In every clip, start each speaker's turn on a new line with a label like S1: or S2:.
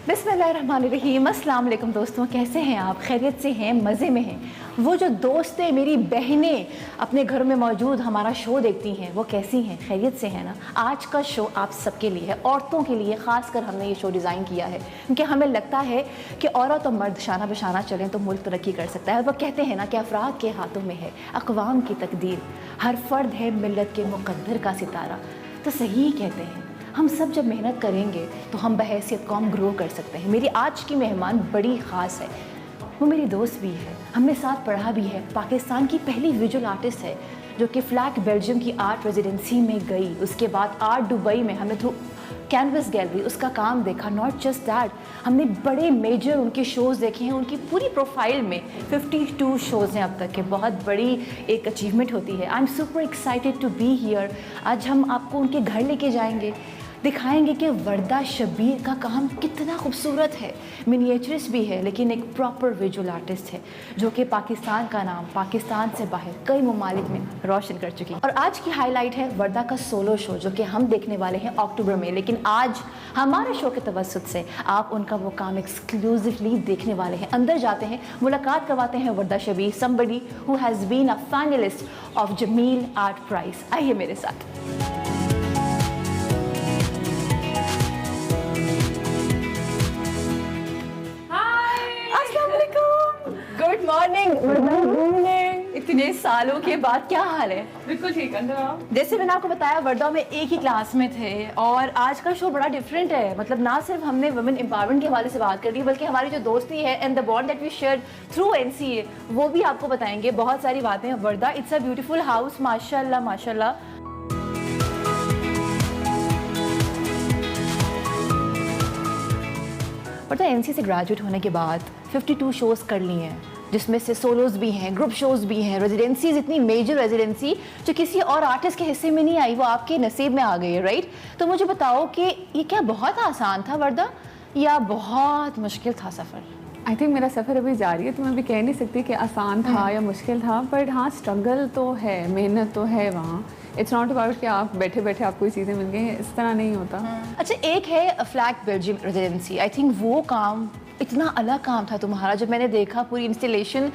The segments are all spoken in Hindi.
S1: बिस्मिल्लाहिर्रहमानिर्रहीम। अस्सलाम वालेकुम दोस्तों, कैसे हैं आप? खैरियत से हैं? मज़े में हैं? वो जो दोस्तें, मेरी बहनें अपने घर में मौजूद हमारा शो देखती हैं, वो कैसी हैं? खैरियत से हैं ना? आज का शो आप सबके लिए है, औरतों के लिए ख़ासकर हमने ये शो डिज़ाइन किया है क्योंकि हमें लगता है कि औरत और मर्द शाना बशाना चलें तो मुल्क तरक्की कर सकता है। वो कहते हैं ना कि अफराद के हाथों में है अक़वाम की तकदीर, हर फ़र्द है मिल्लत के मुक़द्दर का सितारा। तो सही कहते हैं, हम सब जब मेहनत करेंगे तो हम बहैसियत कौम ग्रो कर सकते हैं। मेरी आज की मेहमान बड़ी ख़ास है, वो मेरी दोस्त भी है, हमने साथ पढ़ा भी है। पाकिस्तान की पहली विजुअल आर्टिस्ट है जो कि फ्लैग बेल्जियम की आर्ट रेजिडेंसी में गई, उसके बाद आर्ट दुबई में हमने थ्रू कैनवस गैलरी उसका काम देखा। नॉट जस्ट दैट, हमने बड़े मेजर उनके शोज़ देखे हैं। उनकी पूरी प्रोफाइल में 52 शोज़ हैं अब तक के, बहुत बड़ी एक अचीवमेंट होती है। I am super excited to be here. आज हम आपको उनके घर लेके जाएंगे, दिखाएंगे कि वर्दा शब्बीर का काम कितना खूबसूरत है। मिनिएचरिस्ट भी है लेकिन एक प्रॉपर विजुअल आर्टिस्ट है जो कि पाकिस्तान का नाम पाकिस्तान से बाहर कई ममालिक में रोशन कर चुकी है। और आज की हाईलाइट है वर्दा का सोलो शो जो कि हम देखने वाले हैं अक्टूबर में। लेकिन आज हमारे शो के तवस्सुत से आप उनका वो काम एक्सक्लूसिवली देखने वाले हैं। अंदर जाते हैं, मुलाकात करवाते हैं Varda Shabbir, somebody who has been a finalist of Jameel art prize. आइए मेरे साथ। Good morning. इतने सालों के बाद क्या हाल है?
S2: बिल्कुल ठीक है।
S1: जैसे मैंने आपको बताया, वर्दा में एक ही क्लास में थे और आज का शो बड़ा डिफरेंट है। मतलब ना सिर्फ हमने वुमेन एम्पावरमेंट के हवाले से बात कर ली बल्कि हमारी जो दोस्ती है and the bond that we share through NCA वो भी आपको बताएंगे। बहुत सारी बातें। Warda, it's a beautiful house, माशाल्लाह माशाल्लाह। वर्दा NCA से ग्रेजुएट होने के बाद 52 शोज़ कर लिए हैं जिसमें से सोलोज़ भी हैं, ग्रुप शोज़ भी हैं, रेजिडेंसीज, इतनी मेजर रेजिडेंसी जो किसी और आर्टिस्ट के हिस्से में नहीं आई, वो आपके नसीब में आ गई है, राइट? तो मुझे बताओ कि ये क्या बहुत आसान था वर्दा या बहुत मुश्किल था सफ़र?
S2: आई थिंक मेरा सफ़र अभी जारी है तो मैं अभी कह नहीं सकती कि आसान था या मुश्किल था, बट हाँ स्ट्रगल तो है, मेहनत तो है वहाँ। इट्स नॉट अबाउट कि आप बैठे बैठे आपको ये चीज़ें मिल गई, इस तरह नहीं होता।
S1: अच्छा, एक है flag Belgium residency, I think वो काम इतना अलग काम था तुम्हारा। जब मैंने देखा पूरी इंस्टॉलेशन,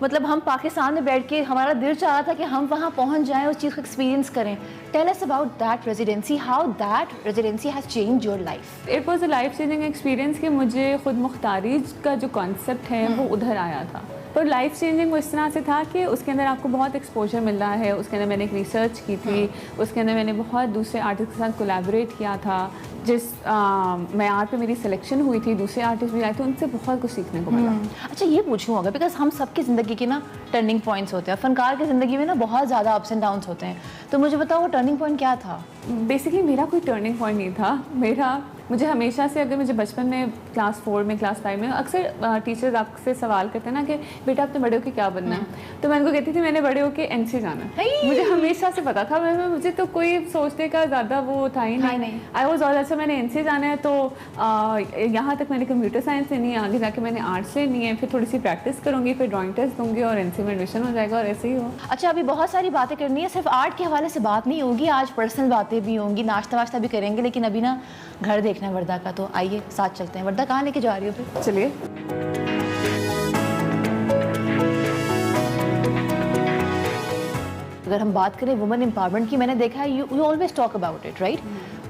S1: मतलब हम पाकिस्तान में बैठ के हमारा दिल चाह रहा था कि हम वहाँ पहुँच जाएं, उस चीज़ को एक्सपीरियंस करें। Tell us about that residency, how that residency has change your life.
S2: It was a life changing experience कि मुझे खुद मुख्तारी का जो कॉन्सेप्ट है वो उधर आया था। तो लाइफ चेंजिंग वो इस तरह से था कि उसके अंदर आपको बहुत एक्सपोजर मिल रहा है। उसके अंदर मैंने एक रिसर्च की थी, उसके अंदर मैंने बहुत दूसरे आर्टिस्ट के साथ कोलैबोरेट किया था। जिस मैयार पे मेरी सिलेक्शन हुई थी, दूसरे आर्टिस्ट भी आए थे, उनसे बहुत कुछ सीखने को मिला।
S1: अच्छा, ये पूछूँ अगर, बिकॉज हम सबकी ज़िंदगी के ना टर्निंग पॉइंट्स होते हैं, फनकार की ज़िंदगी में ना बहुत ज़्यादा अप्स एंड डाउन्स होते हैं, तो मुझे बताओ वो टर्निंग पॉइंट क्या था?
S2: बेसिकली मेरा कोई टर्निंग पॉइंट नहीं था। मुझे हमेशा से, अगर मुझे बचपन में क्लास 4 में, क्लास 5 में अक्सर टीचर्स आपसे सवाल करते हैं ना कि बेटा आपने बड़े होके क्या बनना है, तो मैं उनको कहती थी मैंने बड़े होके NCA जाना है। मुझे हमेशा से पता था, मुझे तो कोई सोचने का ज़्यादा वो था ही नहीं। आई वॉज ऑल अच्छा मैंने NCA जाना है, तो यहाँ तक मैंने कंप्यूटर साइंस लेनी है, आगे जाके मैंने आर्ट्स लेनी है, फिर थोड़ी सी प्रैक्टिस करूँगी, फिर ड्राइंग टेस्ट दूँगी और NCA में एडमिशन हो जाएगा और ऐसे ही हो।
S1: अच्छा, अभी बहुत सारी बातें करनी है, सिर्फ आर्ट के हवाले से बात नहीं होगी, आज पर्सनल बातें भी होंगी, नाश्ता वाश्ता भी करेंगे। लेकिन अभी ना घर देखना है वर्दा का, तो आइए साथ चलते हैं। वर्दा, कहाँ लेके जा रही हो फिर?
S2: चलिए।
S1: अगर हम बात करें वुमेन एम्पावरमेंट की, मैंने देखा है you always talk about it, right?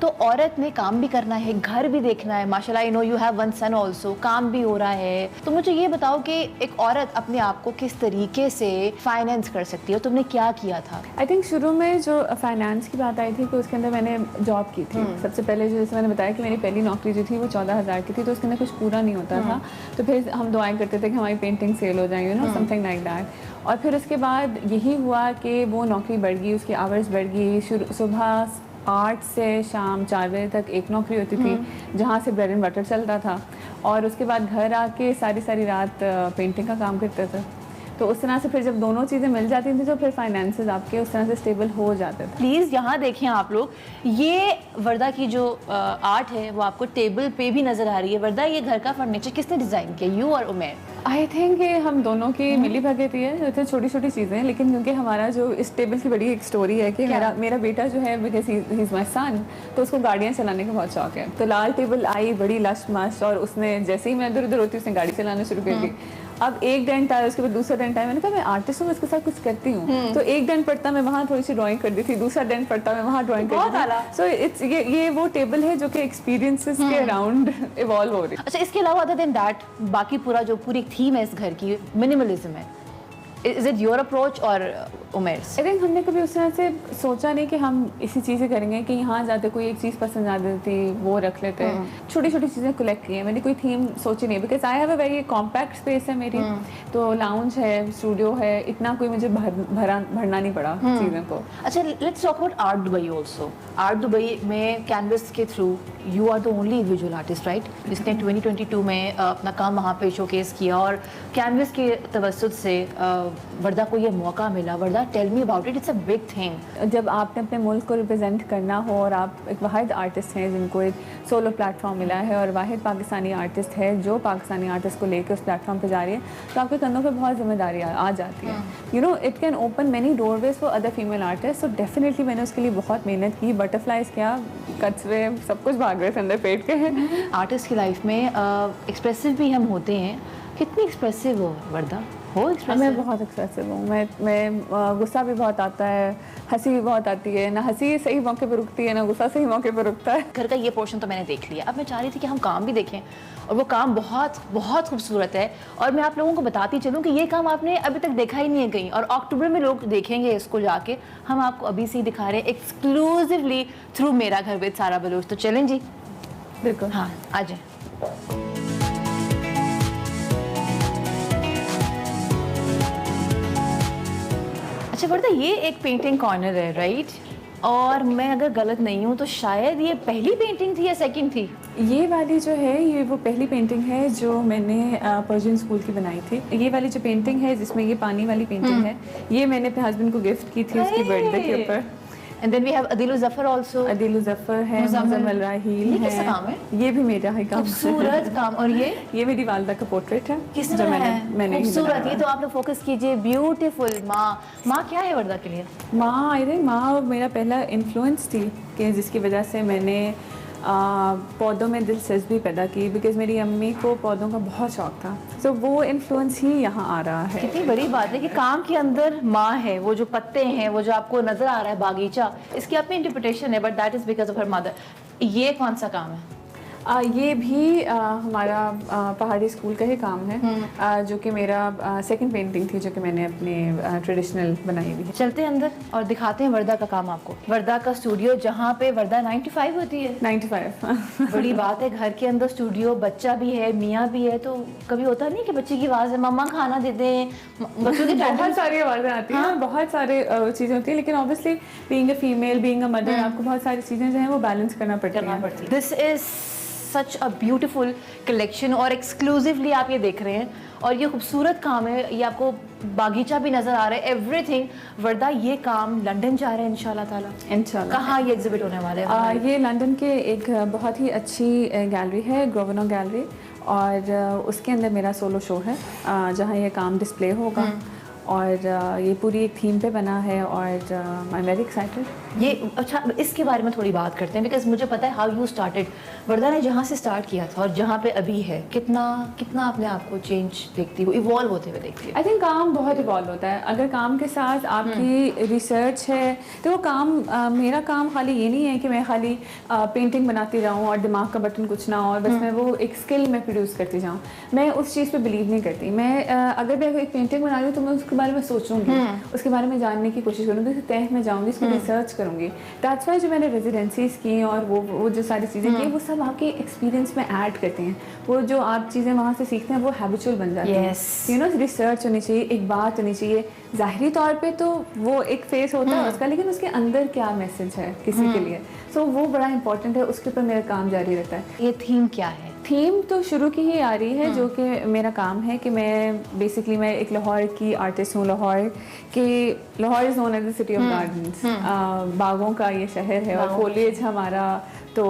S1: तो औरत ने काम भी करना है, घर भी देखना है। माशाल्लाह, I know you have one son also, काम भी हो रहा है। तो मुझे ये बताओ कि एक औरत अपने आप को किस तरीके से फाइनेंस कर सकती है, तुमने क्या किया था?
S2: आई थिंक शुरू में जो फाइनेंस की बात आई थी कि उसके अंदर मैंने जॉब की थी। सबसे पहले जो, जैसे मैंने बताया कि मेरी पहली नौकरी जो थी वो 14,000 की थी, तो उसके अंदर कुछ पूरा नहीं होता था। तो फिर हम दुआएं करते थे कि हमारी पेंटिंग सेल हो जाए, you know, something like that. और फिर उसके बाद यही हुआ कि वो नौकरी बढ़ गई, उसकी आवर्स बढ़ गई। सुबह 8 से शाम 4 बजे तक एक नौकरी होती थी जहाँ से ब्रेड एंड बटर चलता था, और उसके बाद घर आके सारी रात पेंटिंग का काम करते थे। तो उस तरह से फिर जब दोनों चीज़ें मिल जाती थी तो फिर फाइनेंसेस आपके उस तरह से स्टेबल हो जाते थे।
S1: प्लीज़ यहाँ देखें आप लोग, ये वर्दा की जो आर्ट है वो आपको टेबल पे भी नज़र आ रही है। वर्दा, ये घर का फर्नीचर किसने डिज़ाइन किया, यू और उमेर?
S2: आई थिंक ये हम दोनों की मिली भगत ही है, तो छोटी छोटी चीज़ें, लेकिन क्योंकि हमारा जो इस टेबल की बड़ी एक स्टोरी है कि मेरा बेटा जो है, बिकॉज ही इज़ माई सन, तो उसको गाड़ियाँ चलाने का बहुत शौक है। तो लाल टेबल आई बड़ी लश मश, और उसने जैसे ही मैं इधर उधर होती उसने गाड़ी चलाना शुरू कर दी। अब एक डेंट आया, उसके बाद दूसरा डेंट आया, मैंने कहा मैं आर्टिस्ट हूँ, इसके साथ कुछ करती हूँ। तो एक डेंट पड़ता मैं वहाँ थोड़ी सी ड्राइंग कर दी थी, दूसरा डेंट पड़ता मैं वहाँ ड्राइंग कर दी थी। सो इट्स ये वो टेबल है जो कि एक्सपीरियंसेस के अराउंड इवॉल्व हो रही है।
S1: अच्छा, इसके अलावा अदर देन दैट बाकी पूरा जो पूरी थीम है इस घर की मिनिमलिज्म है, इज इट योर अप्रोच और उमेर्स?
S2: आई थिंक हमने कभी उस तरह से सोचा नहीं कि हम इसी चीज़ें करेंगे कि यहाँ जाते कोई एक चीज़ पसंद आ जाती वो रख लेते हैं। छोटी छोटी चीज़ें कलेक्ट की हैं, मैंने कोई थीम सोची नहीं, because I have a very compact space है मेरी। तो लाउंज है, स्टूडियो है, इतना कोई मुझे भरना नहीं पड़ा चीज़ों को।
S1: अच्छा, let's talk about art Dubai also. Art Dubai में कैनवस के through you are the only visual artist, right, जिसने 2022 में अपना काम वहाँ पे शोकेस किया, और कैनवस के तवस्सुत से वर्दा को ये मौका मिला। Varda, tell me about it, it's a big thing.
S2: जब आपने अपने मुल्क को रिप्रेजेंट करना हो और आप एक वाहिद आर्टिस्ट हैं जिनको एक सोलो प्लेटफॉर्म मिला है, और वाहिद पाकिस्तानी आर्टिस्ट है जो पाकिस्तानी आर्टिस्ट को लेकर उस प्लेटफॉर्म पे जा रही है, तो आपके कंधों पे बहुत जिम्मेदारी आ जाती है। You know, it can open many doorways for other female artist. So definitely मैंने उसके लिए बहुत मेहनत की, बटरफ्लाइज किया, कचरे सब कुछ भाग रहे थे अंदर पेट के।
S1: आर्टिस्ट की लाइफ में एक्सप्रेसिव भी हम होते हैं। कितनी एक्सप्रेसिव हो वर्दा? हो एक्सप्रेसिव?
S2: मैं बहुत एक्सप्रेसिव हूँ। मैं गुस्सा भी बहुत आता है, हंसी भी बहुत आती है। ना हंसी सही मौके पर रुकती है, ना गुस्सा सही मौके पर रुकता है।
S1: घर का ये पोर्शन तो मैंने देख लिया, अब मैं चाह रही थी कि हम काम भी देखें, और वो काम बहुत बहुत खूबसूरत है। और मैं आप लोगों को बताती चलूँ कि ये काम आपने अभी तक देखा ही नहीं है कहीं, और अक्टूबर में लोग देखेंगे इसको जाके। हम आपको अभी से ही दिखा रहे हैं एक्सक्लूसिवली थ्रू मेरा घर विद सारा बलूच। तो चलें जी,
S2: बिल्कुल,
S1: हाँ आ जाए। अच्छा वर्दा, ये एक पेंटिंग कॉर्नर है, राइट? और मैं अगर गलत नहीं हूँ तो शायद ये पहली पेंटिंग थी या सेकंड थी?
S2: ये वाली जो है ये वो पहली पेंटिंग है जो मैंने पर्शियन स्कूल की बनाई थी। ये वाली जो पेंटिंग है जिसमें ये पानी वाली पेंटिंग है, ये मैंने अपने हस्बैंड को गिफ्ट की थी उसकी बर्थडे के ऊपर।
S1: And then we have Adeel Zafar also.
S2: Adeel Zafar है, मुज़म्मिल राहील है।
S1: ये किसका काम है?
S2: ये भी मेरा ही काम है।
S1: खूबसूरत काम। और ये
S2: मेरी वालदा का पोर्ट्रेट है।
S1: किसने
S2: जो
S1: बनाया है?
S2: मैंने
S1: खूबसूरत। ये तो आप लोग फोकस कीजिए, ब्यूटीफुल। माँ क्या है वर्दा के लिए?
S2: माँ, आई थिंक माँ मेरा पहला इन्फ्लुएंस थी कि जिसकी वजह से मैंने पौधों में दिलचस्पी पैदा की, बिकॉज मेरी अम्मी को पौधों का बहुत शौक था। तो वो इन्फ्लुएंस ही यहाँ आ रहा है।
S1: कितनी बड़ी बात है कि काम के अंदर माँ है। वो जो पत्ते हैं, वो जो आपको नजर आ रहा है बागीचा, इसकी अपनी इंटरप्रिटेशन है, but that is because of her mother. ये कौन सा काम है?
S2: ये भी हमारा पहाड़ी स्कूल का ही काम है, जो कि मेरा सेकंड पेंटिंग थी जो कि मैंने अपने ट्रेडिशनल बनाई हुई है।
S1: चलते हैं अंदर और दिखाते हैं वर्दा का काम आपको। वर्दा का स्टूडियो जहाँ पे वर्दा 95 होती है।
S2: 95
S1: बड़ी बात है, घर के अंदर स्टूडियो, बच्चा भी है, मियाँ भी है, तो कभी होता नहीं कि बच्चे की आवाज़ है, मम्मा खाना दे दें, बच्चों की
S2: बहुत सारी आवाज़ें आती हैं, बहुत सारे चीज़ें होती हैं, लेकिन obviously being a female, being a mother, आपको बहुत सारी चीज़ें जो हैं वो बैलेंस करना पड़ती है।
S1: This is such a beautiful collection, और एक्सक्लूसिवली आप ये देख रहे हैं, और ये खूबसूरत काम है। ये आपको बागीचा भी नज़र आ रहा है, एवरीथिंग। वर्दा, ये काम लंदन जा रहा है इंशाल्लाह ताला?
S2: इंशाल्लाह।
S1: कहाँ ये एग्जिबिट होने वाले हैं?
S2: ये लंदन के एक बहुत ही अच्छी गैलरी है, ग्रोवेनर गैलरी, और उसके अंदर मेरा सोलो शो है जहाँ ये काम डिस्प्ले होगा। और ये पूरी एक थीम पे बना है, और आई एम वेरी एक्साइटेड।
S1: ये अच्छा, इसके बारे में थोड़ी बात करते हैं, बिकॉज मुझे पता है हाउ यू स्टार्टेड। वर्दा ने जहाँ से स्टार्ट किया था और जहाँ पे अभी है, कितना अपने आप को चेंज देखती हो, इवॉल्व होते हुए देखती है?
S2: आई थिंक काम बहुत इवॉल्व होता है अगर काम के साथ आपकी रिसर्च है। तो वो काम मेरा काम खाली ये नहीं है कि मैं खाली पेंटिंग बनाती जाऊँ और दिमाग का बटन कुछ ना हो, और बस मैं वो एक स्किल में प्रोड्यूस करती जाऊँ। मैं उस चीज़ पे बिलीव नहीं करती। मैं अगर मैं एक पेंटिंग बना रही हूँ तो मैं उसके बारे में सोचूंगी, उसके बारे में जानने की कोशिश करूँगी, उसके तह में जाऊँगी, उसको रिसर्च करूँगी। दैट्स वाई जो मैंने रेजिडेंसीज की और वो जो सारी चीज़ें की, वो सब आपके एक्सपीरियंस में ऐड करते हैं। वो जो आप चीज़ें वहाँ से सीखते हैं वो हैबिचुअल बन जाती हैं। यू नो, रिसर्च होनी चाहिए, एक बात होनी चाहिए। ज़ाहिरी तौर पे तो वो एक फेस होता है उसका, लेकिन उसके अंदर क्या मैसेज है किसी के लिए, सो वो बड़ा इंपॉर्टेंट है। उसके ऊपर मेरा काम जारी रहता है।
S1: ये थीम क्या है?
S2: थीम तो शुरू की ही आ रही है, जो कि मेरा काम है कि मैं बेसिकली मैं एक लाहौर की आर्टिस्ट हूँ। Lahore is known as the city of gardens, बागों का ये शहर है, और फॉलिएज हमारा तो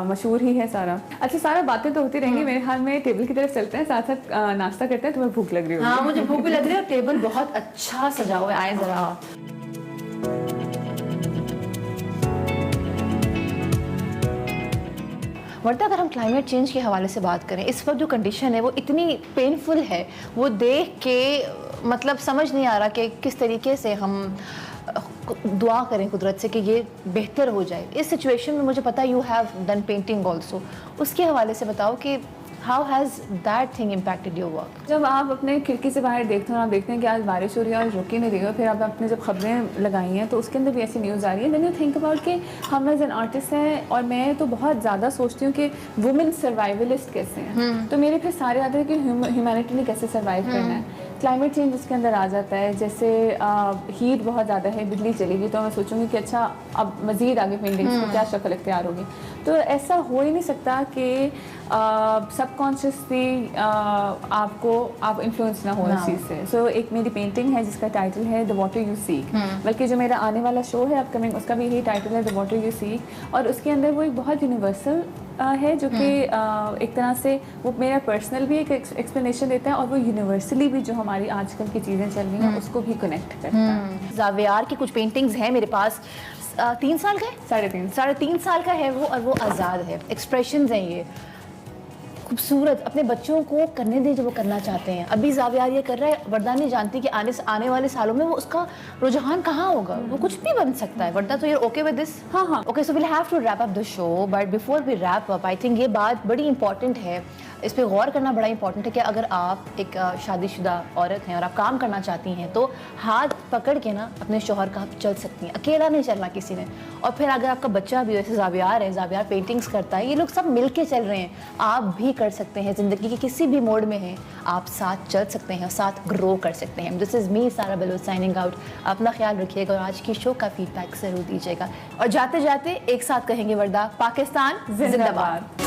S2: मशहूर ही है सारा। अच्छा, सारा बातें तो होती रहेंगी, मेरे ख्याल में टेबल की तरफ चलते हैं, साथ साथ नाश्ता करते हैं। तुम्हें भूख लग रही होगी?
S1: हाँ, मुझे भूख भी लग रही है और टेबल बहुत अच्छा सजा हुआ है। आए ज़रा। वर्दा, अगर हम क्लाइमेट चेंज के हवाले से बात करें, इस वक्त जो कंडीशन है वो इतनी पेनफुल है, वो देख के मतलब समझ नहीं आ रहा कि किस तरीके से हम दुआ करें कुदरत से कि ये बेहतर हो जाए इस सिचुएशन में। मुझे पता है you have done painting also, उसके हवाले से बताओ कि how has that thing impacted your work?
S2: जब आप अपने खिड़की से बाहर देखते हो, आप देखते हैं कि आज बारिश हो रही है और रुक ही नहीं रही है, फिर आपने जब खबरें लगाई हैं तो उसके अंदर भी ऐसी न्यूज़ आ रही है। देन यू थिंक अबाउट कि हम एज एन आर्टिस्ट हैं, और मैं तो बहुत ज़्यादा सोचती हूँ कि वुमेन सर्वाइवलिस्ट कैसे हैं। तो मेरे फिर सारे आते हैं कि ह्यूमैनिटी ने कैसे सर्वाइव करना है। क्लाइमेट चेंज उसके अंदर आ जाता है, जैसे हीट बहुत ज़्यादा है, बिजली चलेगी, तो मैं सोचूंगी कि अच्छा अब मज़ीद आगे पेंटिंग्स को क्या शक्ल इख्तियार होगी। तो ऐसा हो ही नहीं सकता कि सबकॉन्शियसली आप इन्फ्लुएंस ना हो इस चीज़ से। सो एक मेरी पेंटिंग है जिसका टाइटल है द वाटर यू सीक, बल्कि जो मेरा आने वाला शो है अपकमिंग, उसका भी यही टाइटल है द वाटर यू सीक, और उसके अंदर वो एक बहुत यूनिवर्सल है जो कि एक तरह से वो मेरा पर्सनल भी एक एक्सप्लेनेशन देता है, और वो यूनिवर्सली भी जो हमारी आजकल की चीज़ें चल रही हैं उसको भी कनेक्ट करता है।
S1: ज़ावियार की कुछ पेंटिंग्स हैं मेरे पास। 3 साल का है, 3.5 साल का है वो, और वो आज़ाद है। एक्सप्रेशंस हैं ये खूबसूरत, अपने बच्चों को करने दें जो वो करना चाहते हैं। अभी ज़ावियार ये कर रहा है, वर्दा नहीं जानती कि आने वाले सालों में वो उसका रुझान कहाँ होगा, वो कुछ भी बन सकता है। वर्दा, तो you're okay with this?
S2: हाँ।
S1: Okay, so we'll have to wrap up the show, but before we wrap up, I think ये बात बड़ी इंपॉर्टेंट है, इस पे गौर करना बड़ा इंपॉर्टेंट है कि अगर आप एक शादीशुदा औरत हैं और आप काम करना चाहती हैं तो हाथ पकड़ के ना अपने शौहर का आप चल सकती हैं, अकेला नहीं चलना किसी ने। और फिर अगर आपका बच्चा भी, जैसे ज़ावियार है, ज़ावियार पेंटिंग्स करता है, ये लोग सब मिल के चल रहे हैं, आप भी कर सकते हैं। ज़िंदगी के किसी भी मोड में हैं, आप साथ चल सकते हैं और साथ ग्रो कर सकते हैं। दिस इज़ मी सारा बलूच साइनिंग आउट। अपना ख्याल रखिएगा और आज की शो का फीडबैक ज़रूर दीजिएगा। और जाते जाते एक साथ कहेंगे वर्दा, पाकिस्तान जिंदाबाद।